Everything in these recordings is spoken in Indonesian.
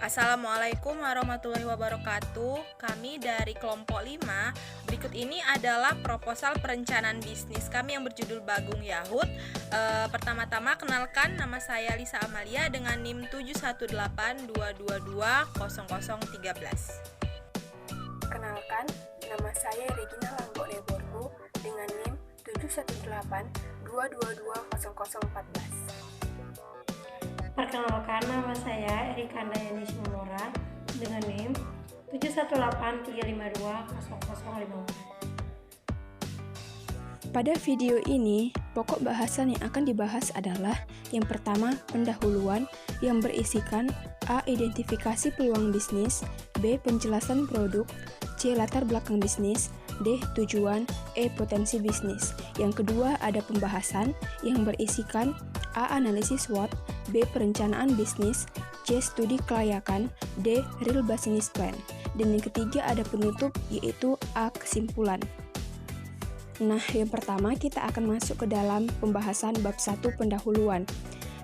Assalamualaikum warahmatullahi wabarakatuh. Kami dari kelompok 5. Berikut ini adalah proposal perencanaan bisnis kami yang berjudul Bagong Yahut. Pertama-tama kenalkan, nama saya Lisa Amalia dengan NIM 71822200013. Kenalkan, nama saya Regina Langgo Deborgo dengan NIM 71822200014. Perkenalkan, nama saya Erika Andayani Simomora dengan NIM 71835200054. Pada video ini, pokok bahasan yang akan dibahas adalah yang pertama, pendahuluan yang berisikan A. Identifikasi peluang bisnis, B. Penjelasan produk, C. Latar belakang bisnis, D. Tujuan, E. Potensi bisnis. Yang kedua, ada pembahasan yang berisikan A. Analisis SWOT, B. Perencanaan bisnis, C. Studi kelayakan, D. Real Business Plan. Dan yang ketiga ada penutup, yaitu A. Kesimpulan. Nah, yang pertama kita akan masuk ke dalam pembahasan bab 1 pendahuluan.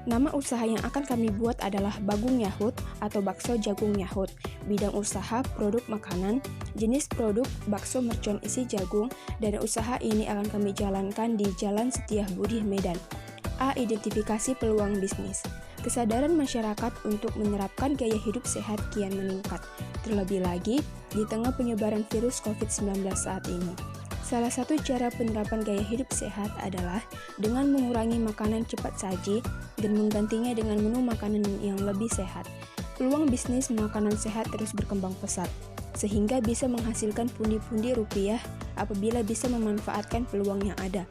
Nama usaha yang akan kami buat adalah Bagong Yahut atau bakso jagung Yahut. Bidang usaha produk makanan, jenis produk bakso mercon isi jagung, dan usaha ini akan kami jalankan di Jalan Setiabudi, Medan. A. Identifikasi peluang bisnis. Kesadaran masyarakat untuk menerapkan gaya hidup sehat kian meningkat, terlebih lagi di tengah penyebaran virus COVID-19 saat ini. Salah satu cara penerapan gaya hidup sehat adalah dengan mengurangi makanan cepat saji dan menggantinya dengan menu makanan yang lebih sehat. Peluang bisnis makanan sehat terus berkembang pesat, sehingga bisa menghasilkan pundi-pundi rupiah apabila bisa memanfaatkan peluang yang ada.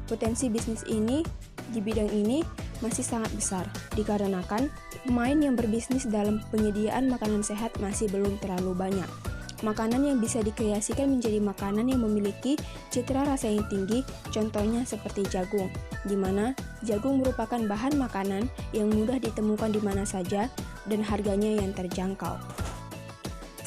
Potensi bisnis ini di bidang ini masih sangat besar, dikarenakan pemain yang berbisnis dalam penyediaan makanan sehat masih belum terlalu banyak. Makanan yang bisa dikreasikan menjadi makanan yang memiliki citra rasa yang tinggi, contohnya seperti jagung, di mana jagung merupakan bahan makanan yang mudah ditemukan di mana saja dan harganya yang terjangkau.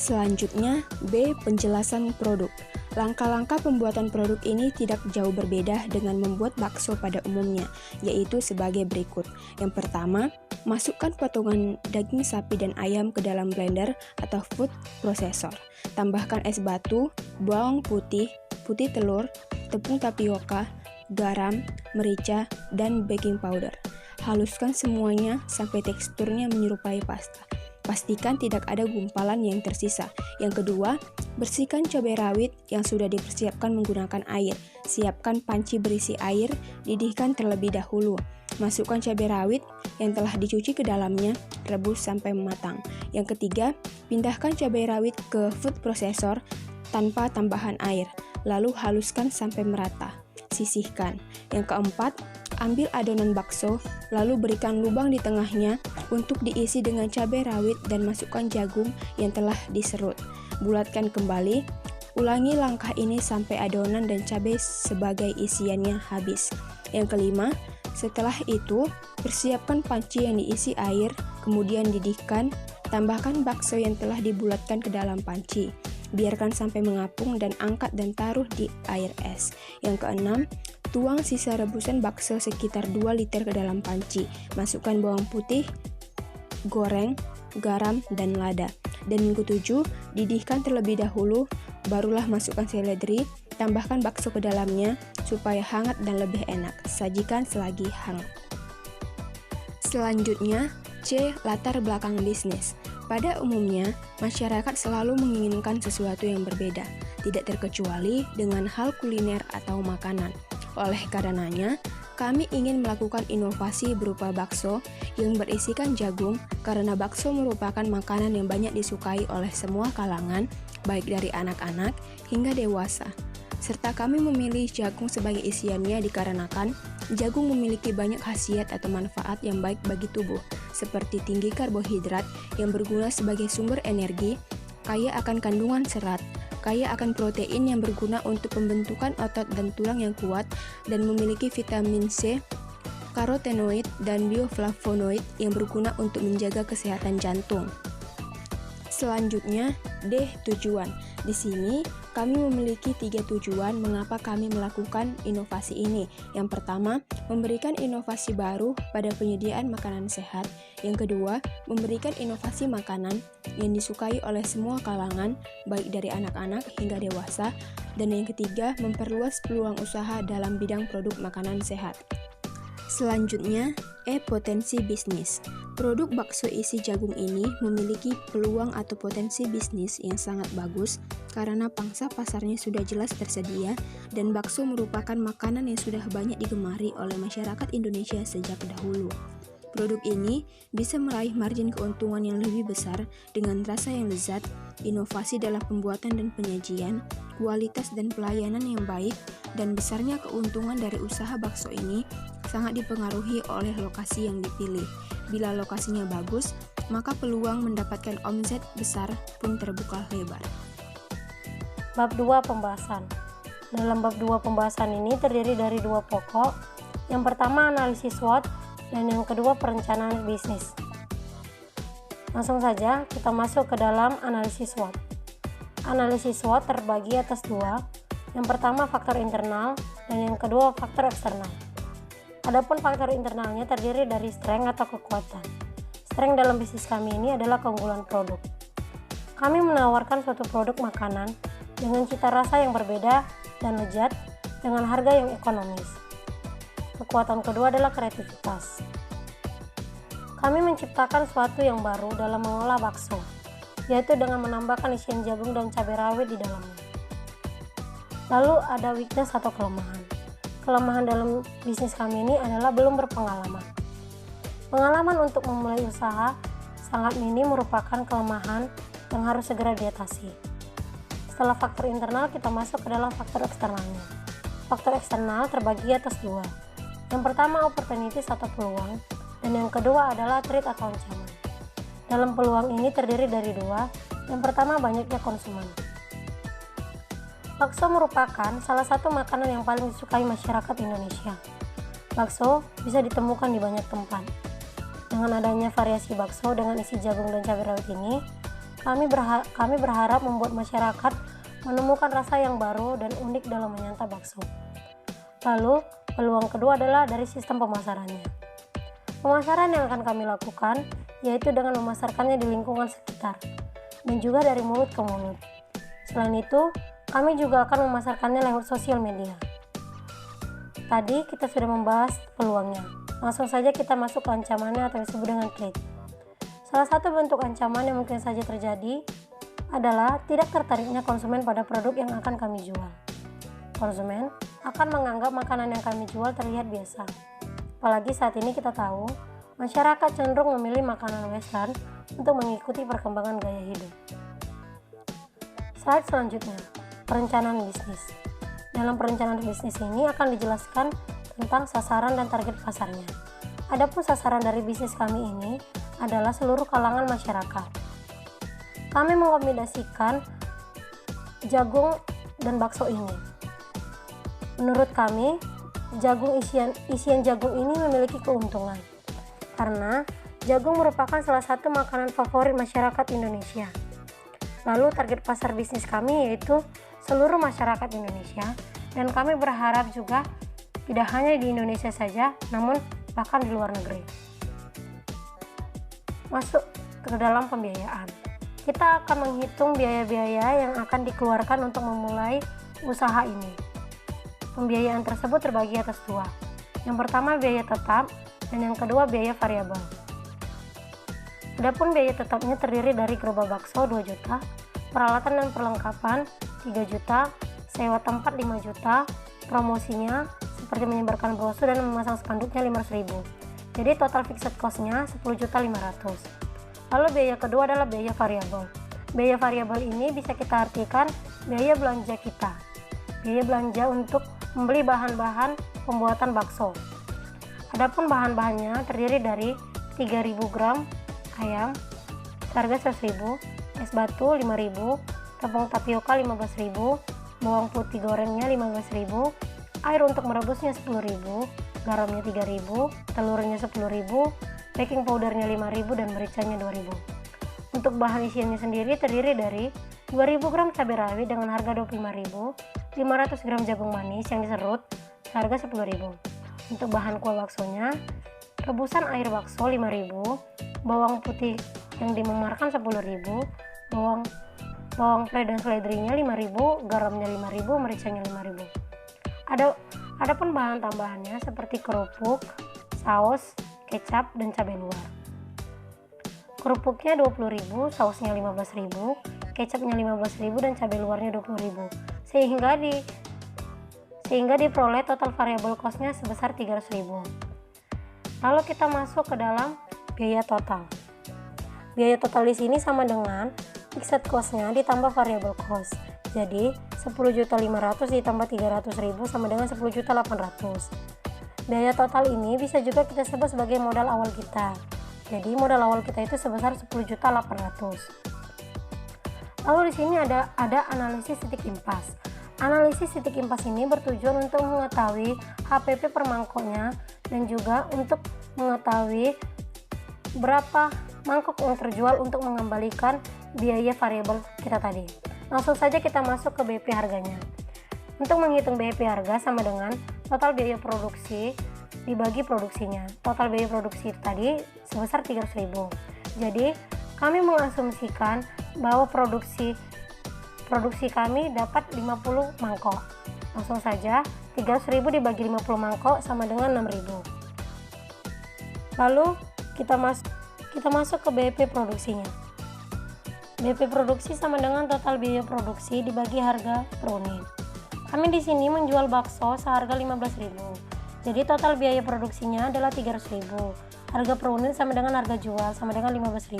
Selanjutnya, B. Penjelasan produk. Langkah-langkah pembuatan produk ini tidak jauh berbeda dengan membuat bakso pada umumnya, yaitu sebagai berikut. Yang pertama, masukkan potongan daging sapi dan ayam ke dalam blender atau food processor. Tambahkan es batu, bawang putih, putih telur, tepung tapioka, garam, merica, dan baking powder. Haluskan semuanya sampai teksturnya menyerupai pasta. Pastikan tidak ada gumpalan yang tersisa. Yang kedua, bersihkan cabai rawit yang sudah dipersiapkan menggunakan air. Siapkan panci berisi air, didihkan terlebih dahulu. Masukkan cabai rawit yang telah dicuci ke dalamnya, rebus sampai matang. Yang ketiga, pindahkan cabai rawit ke food processor tanpa tambahan air, lalu haluskan sampai merata. Sisihkan. Yang keempat, ambil adonan bakso, lalu berikan lubang di tengahnya untuk diisi dengan cabai rawit dan masukkan jagung yang telah diserut. Bulatkan kembali. Ulangi langkah ini sampai adonan dan cabai sebagai isiannya habis. Yang kelima, setelah itu, persiapkan panci yang diisi air, kemudian didihkan, tambahkan bakso yang telah dibulatkan ke dalam panci. Biarkan sampai mengapung dan angkat dan taruh di air es. Yang keenam, tuang sisa rebusan bakso sekitar 2 liter ke dalam panci. Masukkan bawang putih, goreng, garam, dan lada. Dan yang ketujuh, didihkan terlebih dahulu, barulah masukkan seledri, tambahkan bakso ke dalamnya supaya hangat dan lebih enak. Sajikan selagi hangat. Selanjutnya, C. Latar belakang bisnis. Pada umumnya, masyarakat selalu menginginkan sesuatu yang berbeda, tidak terkecuali dengan hal kuliner atau makanan. Oleh karenanya, kami ingin melakukan inovasi berupa bakso yang berisikan jagung karena bakso merupakan makanan yang banyak disukai oleh semua kalangan, baik dari anak-anak hingga dewasa. Serta kami memilih jagung sebagai isiannya dikarenakan jagung memiliki banyak khasiat atau manfaat yang baik bagi tubuh, seperti tinggi karbohidrat yang berguna sebagai sumber energi, kaya akan kandungan serat, kaya akan protein yang berguna untuk pembentukan otot dan tulang yang kuat, dan memiliki vitamin C, karotenoid, dan bioflavonoid yang berguna untuk menjaga kesehatan jantung. Selanjutnya, D. Tujuan. Di sini, kami memiliki 3 tujuan mengapa kami melakukan inovasi ini. Yang pertama, memberikan inovasi baru pada penyediaan makanan sehat. Yang kedua, memberikan inovasi makanan yang disukai oleh semua kalangan, baik dari anak-anak hingga dewasa. Dan yang ketiga, memperluas peluang usaha dalam bidang produk makanan sehat. Selanjutnya, potensi bisnis. Produk bakso isi jagung ini memiliki peluang atau potensi bisnis yang sangat bagus karena pangsa pasarnya sudah jelas tersedia dan bakso merupakan makanan yang sudah banyak digemari oleh masyarakat Indonesia sejak dahulu. Produk ini bisa meraih margin keuntungan yang lebih besar dengan rasa yang lezat, inovasi dalam pembuatan dan penyajian, kualitas dan pelayanan yang baik, dan besarnya keuntungan dari usaha bakso ini sangat dipengaruhi oleh lokasi yang dipilih. Bila lokasinya bagus, maka peluang mendapatkan omset besar pun terbuka lebar. Bab 2 pembahasan. Dalam bab 2 pembahasan ini terdiri dari 2 pokok. Yang pertama analisis SWOT dan yang kedua perencanaan bisnis. Langsung saja kita masuk ke dalam analisis SWOT. Analisis SWOT terbagi atas 2. Yang pertama faktor internal dan yang kedua faktor eksternal. Adapun faktor internalnya terdiri dari strength atau kekuatan. Strength dalam bisnis kami ini adalah keunggulan produk. Kami menawarkan suatu produk makanan dengan cita rasa yang berbeda dan lezat dengan harga yang ekonomis. Kekuatan kedua adalah kreativitas. Kami menciptakan sesuatu yang baru dalam mengolah bakso, yaitu dengan menambahkan isian jagung dan cabai rawit di dalamnya. Lalu ada weakness atau kelemahan. Kelemahan dalam bisnis kami ini adalah belum berpengalaman. Pengalaman untuk memulai usaha sangat minim merupakan kelemahan yang harus segera diatasi. Setelah faktor internal, kita masuk ke dalam faktor eksternalnya. Faktor eksternal terbagi atas 2. Yang pertama opportunities atau peluang, dan yang kedua adalah threat atau ancaman. Dalam peluang ini terdiri dari 2. Yang pertama banyaknya konsumen. Bakso merupakan salah satu makanan yang paling disukai masyarakat Indonesia. Bakso bisa ditemukan di banyak tempat. Dengan adanya variasi bakso dengan isi jagung dan cabai rawit ini, kami berharap membuat masyarakat menemukan rasa yang baru dan unik dalam menyantap bakso. Lalu, peluang kedua adalah dari sistem pemasarannya. Pemasaran yang akan kami lakukan yaitu dengan memasarkannya di lingkungan sekitar dan juga dari mulut ke mulut. Selain itu, kami juga akan memasarkannya lewat sosial media. Tadi kita sudah membahas peluangnya. Langsung saja kita masuk ke ancamannya atau disebut dengan threat. Salah satu bentuk ancaman yang mungkin saja terjadi adalah tidak tertariknya konsumen pada produk yang akan kami jual. Konsumen akan menganggap makanan yang kami jual terlihat biasa. Apalagi saat ini kita tahu, masyarakat cenderung memilih makanan western untuk mengikuti perkembangan gaya hidup. Slide selanjutnya. Perencanaan bisnis. Dalam perencanaan bisnis ini akan dijelaskan tentang sasaran dan target pasarnya. Adapun sasaran dari bisnis kami ini adalah seluruh kalangan masyarakat. Kami mengombinasikan jagung dan bakso ini. Menurut kami, isian jagung ini memiliki keuntungan karena jagung merupakan salah satu makanan favorit masyarakat Indonesia. Lalu target pasar bisnis kami yaitu seluruh masyarakat Indonesia, dan kami berharap juga tidak hanya di Indonesia saja, namun bahkan di luar negeri. Masuk ke dalam pembiayaan. Kita akan menghitung biaya-biaya yang akan dikeluarkan untuk memulai usaha ini. Pembiayaan tersebut terbagi atas 2. Yang pertama biaya tetap, dan yang kedua biaya variabel. Adapun biaya tetapnya terdiri dari gerobak bakso 2 juta, peralatan dan perlengkapan 3 juta, sewa tempat 5 juta, promosinya seperti menyebarkan brosur dan memasang spanduknya 500.000. Jadi total fixed cost-nya 10.500.000. Lalu biaya kedua adalah biaya variabel. Biaya variabel ini bisa kita artikan biaya belanja kita. Biaya belanja untuk membeli bahan-bahan pembuatan bakso. Adapun bahan-bahannya terdiri dari 3.000 gram ayam, harga 100.000, es batu 5.000, tepung tapioka 15.000, bawang putih gorengnya 15.000, air untuk merebusnya 10.000, garamnya 3.000, telurnya 10.000, baking powdernya 5.000 dan mericanya 2.000. Untuk bahan isiannya sendiri terdiri dari 2000 gram cabai rawit dengan harga 25.000, 500 gram jagung manis yang diserut seharga 10.000. Untuk bahan kuah baksonya, rebusan air bakso 5.000, bawang putih yang dimemarkan 10.000, bawang pre dan seledrinya 5.000, garamnya 5.000, mericanya 5.000. Adapun bahan tambahannya seperti kerupuk, saus, kecap, dan cabai luar. Kerupuknya 20.000, sausnya 15.000, kecapnya 15.000, dan cabai luarnya 20.000. Sehingga diperoleh total variable cost-nya sebesar 300.000. Lalu kita masuk ke dalam biaya total. Biaya total di sini sama dengan fixed cost-nya ditambah variable cost. Jadi 10.500.000 ditambah 300.000 sama dengan 10.800.000. Biaya total ini bisa juga kita sebut sebagai modal awal kita. Jadi modal awal kita itu sebesar 10.800.000. Lalu di sini ada analisis titik impas. Analisis titik impas ini bertujuan untuk mengetahui HPP per mangkoknya dan juga untuk mengetahui berapa mangkok yang terjual untuk mengembalikan biaya variabel kita tadi. Langsung saja kita masuk ke BP harganya. Untuk menghitung BP harga sama dengan total biaya produksi dibagi produksinya. Total biaya produksi tadi sebesar 300.000. Jadi kami mengasumsikan bahwa produksi kami dapat 50 mangkok. Langsung saja 300.000 dibagi 50 mangkok sama dengan 6.000. Lalu kita masuk ke BP produksinya. BP produksi sama dengan total biaya produksi dibagi harga per unit. Kami di sini menjual bakso seharga 15.000. Jadi total biaya produksinya adalah 300.000. Harga per unit sama dengan harga jual sama dengan 15.000.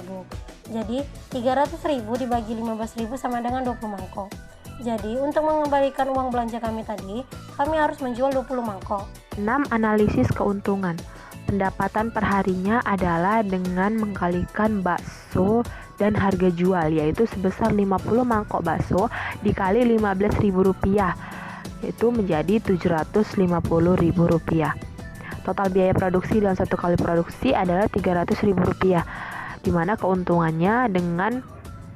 Jadi 300.000 dibagi 15.000 sama dengan 20 mangkok. Jadi untuk mengembalikan uang belanja kami tadi, kami harus menjual 20 mangkok. 6. Analisis keuntungan. Pendapatan perharinya adalah dengan mengkalikan bakso dan harga jual, yaitu sebesar 50 mangkok bakso dikali Rp15.000, yaitu menjadi Rp750.000. Total biaya produksi dalam satu kali produksi adalah Rp300.000, di mana keuntungannya dengan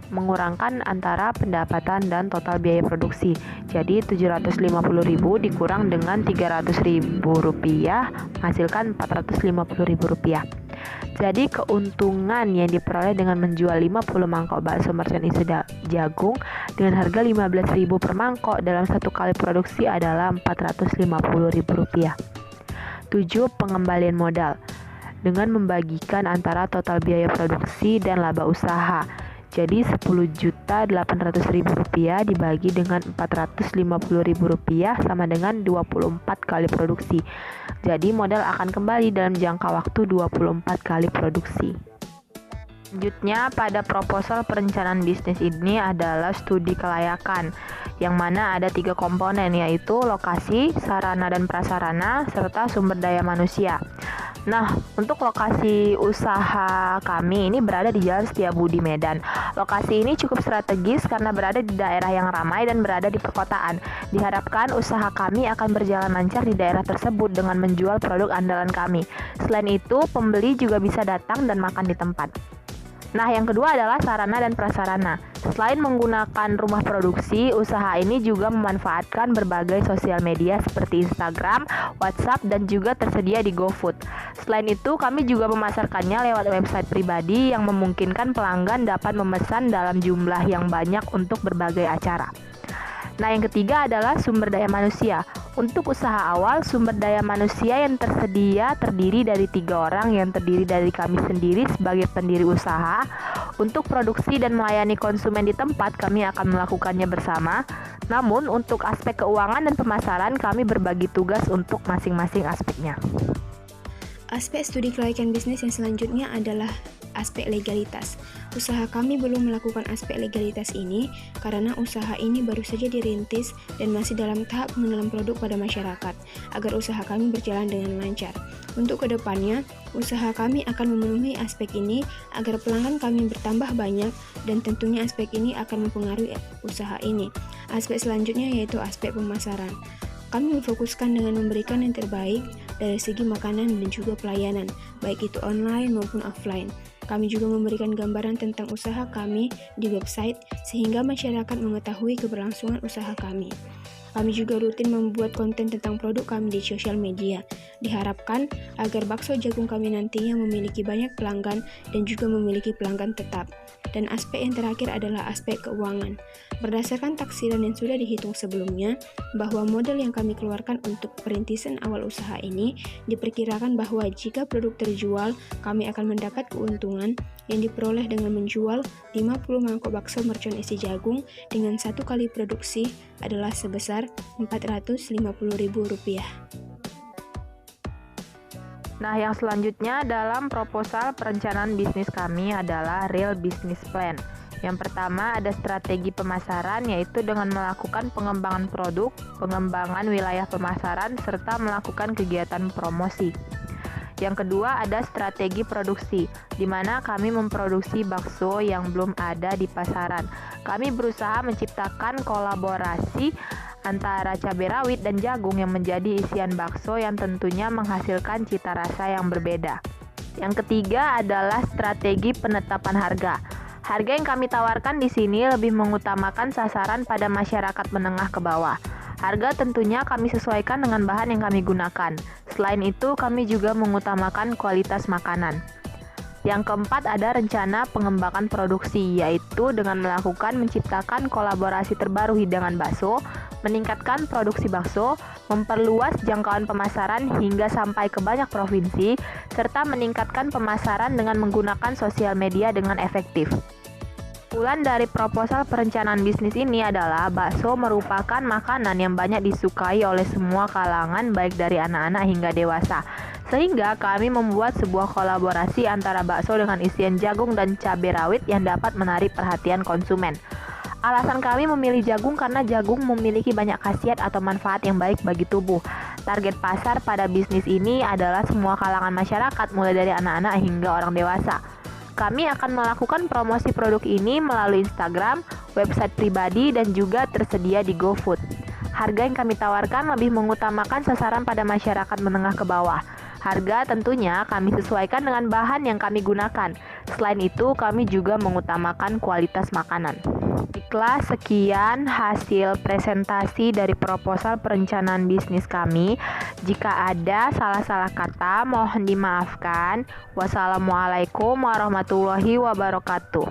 mengurangkan antara pendapatan dan total biaya produksi. Jadi Rp750.000 dikurang dengan Rp300.000 menghasilkan Rp450.000. Jadi keuntungan yang diperoleh dengan menjual 50 mangkok bakso merchandise jagung dengan harga Rp15.000 per mangkok dalam satu kali produksi adalah Rp450.000. 7. Pengembalian modal dengan membagikan antara total biaya produksi dan laba usaha. Jadi Rp10.800.000 dibagi dengan Rp450.000 sama dengan 24 kali produksi. Jadi modal akan kembali dalam jangka waktu 24 kali produksi. Selanjutnya pada proposal perencanaan bisnis ini adalah studi kelayakan, yang mana ada 3 komponen, yaitu lokasi, sarana dan prasarana, serta sumber daya manusia. Nah, untuk lokasi usaha kami ini berada di Jalan Setiabudi, Medan. Lokasi ini cukup strategis karena berada di daerah yang ramai dan berada di perkotaan. Diharapkan usaha kami akan berjalan lancar di daerah tersebut dengan menjual produk andalan kami. Selain itu, pembeli juga bisa datang dan makan di tempat. Nah, yang kedua adalah sarana dan prasarana. Selain menggunakan rumah produksi, usaha ini juga memanfaatkan berbagai sosial media seperti Instagram, WhatsApp, dan juga tersedia di GoFood. Selain itu, kami juga memasarkannya lewat website pribadi yang memungkinkan pelanggan dapat memesan dalam jumlah yang banyak untuk berbagai acara. Nah, yang ketiga adalah sumber daya manusia. Untuk usaha awal, sumber daya manusia yang tersedia terdiri dari 3 orang yang terdiri dari kami sendiri sebagai pendiri usaha. Untuk produksi dan melayani konsumen di tempat, kami akan melakukannya bersama. Namun, untuk aspek keuangan dan pemasaran, kami berbagi tugas untuk masing-masing aspeknya. Aspek studi kelayakan bisnis yang selanjutnya adalah aspek legalitas. Usaha kami belum melakukan aspek legalitas ini karena usaha ini baru saja dirintis dan masih dalam tahap pengenalan produk pada masyarakat agar usaha kami berjalan dengan lancar. Untuk kedepannya, usaha kami akan memenuhi aspek ini agar pelanggan kami bertambah banyak dan tentunya aspek ini akan mempengaruhi usaha ini. Aspek selanjutnya yaitu aspek pemasaran. Kami memfokuskan dengan memberikan yang terbaik dari segi makanan dan juga pelayanan, baik itu online maupun offline. Kami juga memberikan gambaran tentang usaha kami di website sehingga masyarakat mengetahui keberlangsungan usaha kami. Kami juga rutin membuat konten tentang produk kami di sosial media. Diharapkan agar bakso jagung kami nantinya memiliki banyak pelanggan dan juga memiliki pelanggan tetap. Dan aspek yang terakhir adalah aspek keuangan. Berdasarkan taksiran yang sudah dihitung sebelumnya, bahwa modal yang kami keluarkan untuk perintisan awal usaha ini diperkirakan bahwa jika produk terjual, kami akan mendapat keuntungan yang diperoleh dengan menjual 50 mangkok bakso mercon isi jagung dengan 1 kali produksi adalah sebesar Rp450.000. Nah, yang selanjutnya dalam proposal perencanaan bisnis kami adalah real business plan. Yang pertama ada strategi pemasaran, yaitu dengan melakukan pengembangan produk, pengembangan wilayah pemasaran, serta melakukan kegiatan promosi. Yang kedua ada strategi produksi, di mana kami memproduksi bakso yang belum ada di pasaran. Kami berusaha menciptakan kolaborasi antara cabai rawit dan jagung yang menjadi isian bakso yang tentunya menghasilkan cita rasa yang berbeda. Yang ketiga adalah strategi penetapan harga. Harga yang kami tawarkan di sini lebih mengutamakan sasaran pada masyarakat menengah ke bawah. Harga tentunya kami sesuaikan dengan bahan yang kami gunakan. Selain itu, kami juga mengutamakan kualitas makanan. Yang keempat ada rencana pengembangan produksi, yaitu dengan menciptakan kolaborasi terbaru hidangan bakso, meningkatkan produksi bakso, memperluas jangkauan pemasaran hingga sampai ke banyak provinsi, serta meningkatkan pemasaran dengan menggunakan sosial media dengan efektif. Kesimpulan dari proposal perencanaan bisnis ini adalah bakso merupakan makanan yang banyak disukai oleh semua kalangan baik dari anak-anak hingga dewasa. Sehingga kami membuat sebuah kolaborasi antara bakso dengan isian jagung dan cabai rawit yang dapat menarik perhatian konsumen. Alasan kami memilih jagung karena jagung memiliki banyak khasiat atau manfaat yang baik bagi tubuh. Target pasar pada bisnis ini adalah semua kalangan masyarakat mulai dari anak-anak hingga orang dewasa. Kami akan melakukan promosi produk ini melalui Instagram, website pribadi, dan juga tersedia di GoFood. Harga yang kami tawarkan lebih mengutamakan sasaran pada masyarakat menengah ke bawah. Harga tentunya kami sesuaikan dengan bahan yang kami gunakan. Selain itu, kami juga mengutamakan kualitas makanan. Baiklah, sekian hasil presentasi dari proposal perencanaan bisnis kami. Jika ada salah-salah kata, mohon dimaafkan. Wassalamualaikum warahmatullahi wabarakatuh.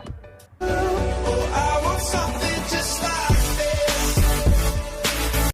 I want something just like